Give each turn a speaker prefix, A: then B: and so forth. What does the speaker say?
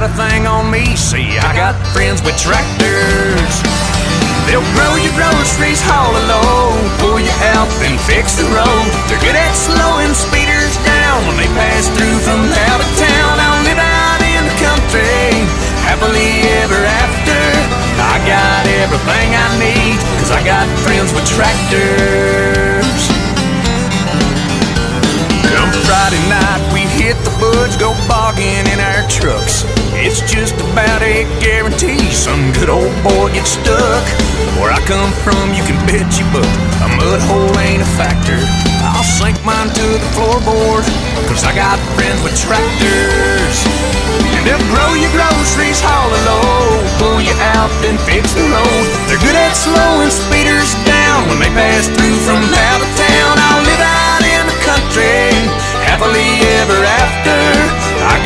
A: a thing on me. See, I got friends with tractors. They'll grow your groceries, haul a load, pull you out, then fix the road. They're good at slowing speeders down when they pass through from out of town. I'll live out in the country, happily ever after. I got everything I need, 'cause I got friends with tractors. Come Friday night, we hit the woods, go bogging in our trucks. It's just about a guarantee some good old boy gets stuck. Where I come from, you can bet you buck, a mud hole ain't a factor. I'll sink mine to the floorboard, 'cause I got friends with tractors. And they'll grow your groceries, haul a load, pull you out, then fix the road. They're good at slowing speeders down when they pass through from out of town. I'll live out in the country, happily ever after.